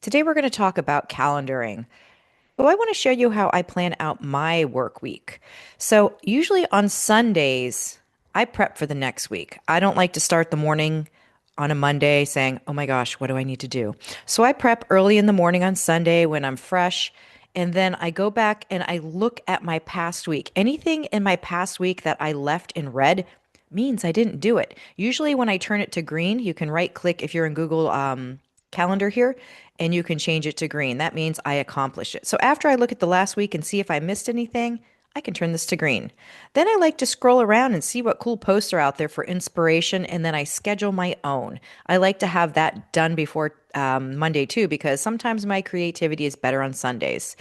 Today we're going to talk about calendaring. So I want to show you how I plan out my work week. So usually on Sundays, I prep for the next week. I don't like to start the morning on a Monday saying, "Oh my gosh, what do I need to do?" So I prep early in the morning on Sunday when I'm fresh, and then I go back and I look at my past week. Anything in my past week that I left in red means I didn't do it. Usually when I turn it to green, you can right click if you're in Google Calendar here and you can change it to green. That means I accomplished it. So after I look at the last week and see if I missed anything, I can turn this to green. Then I like to scroll around and see what cool posts are out there for inspiration, and then I schedule my own. I like to have that done before Monday too, because sometimes my creativity is better on Sundays.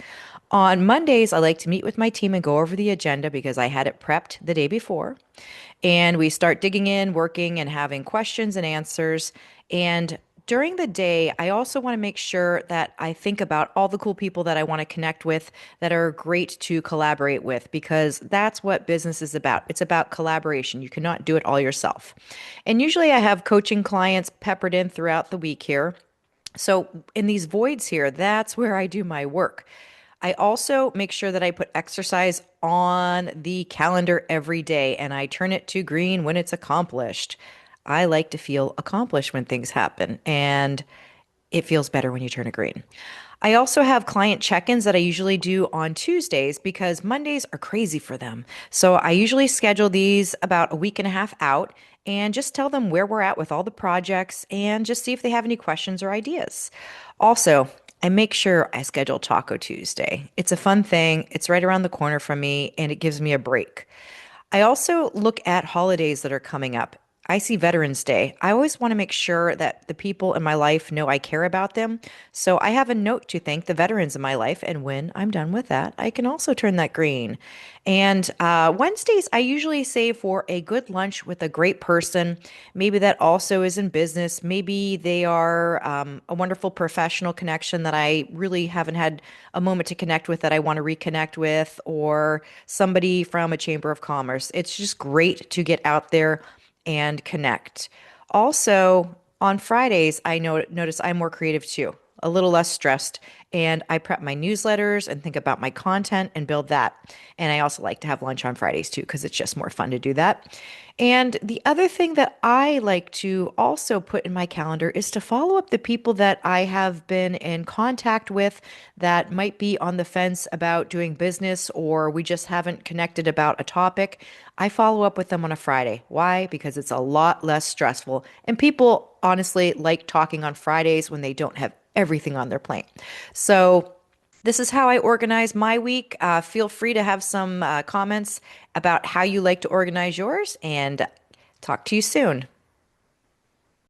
On Mondays, I like to meet with my team and go over the agenda because I had it prepped the day before. And we start digging in, working, and having questions and answers. And during the day, I also want to make sure that I think about all the cool people that I want to connect with that are great to collaborate with because that's what business is about. It's about collaboration. You cannot do it all yourself. And usually I have coaching clients peppered in throughout the week here. So in these voids here, that's where I do my work. I also make sure that I put exercise on the calendar every day and I turn it to green when it's accomplished. I like to feel accomplished when things happen, and it feels better when you turn it green. I also have client check-ins that I usually do on Tuesdays because Mondays are crazy for them. So I usually schedule these about a week and a half out and just tell them where we're at with all the projects and just see if they have any questions or ideas. Also, I make sure I schedule Taco Tuesday. It's a fun thing. It's right around the corner from me and it gives me a break. I also look at holidays that are coming up. I see Veterans Day. I always want to make sure that the people in my life know I care about them. So I have a note to thank the veterans in my life. And when I'm done with that, I can also turn that green. And Wednesdays, I usually save for a good lunch with a great person. Maybe that also is in business. Maybe they are a wonderful professional connection that I really haven't had a moment to connect with that I want to reconnect with, or somebody from a chamber of commerce. It's just great to get out there and connect. Also, on Fridays, notice I'm more creative too, a little less stressed, and I prep my newsletters and think about my content and build that. And I also like to have lunch on Fridays too, because it's just more fun to do that. And the other thing that I like to also put in my calendar is to follow up the people that I have been in contact with that might be on the fence about doing business or we just haven't connected about a topic. I follow up with them on a Friday. Why? Because it's a lot less stressful. And people honestly like talking on Fridays when they don't have everything on their plate. So, this is how I organize my week. Feel free to have some comments about how you like to organize yours, and talk to you soon.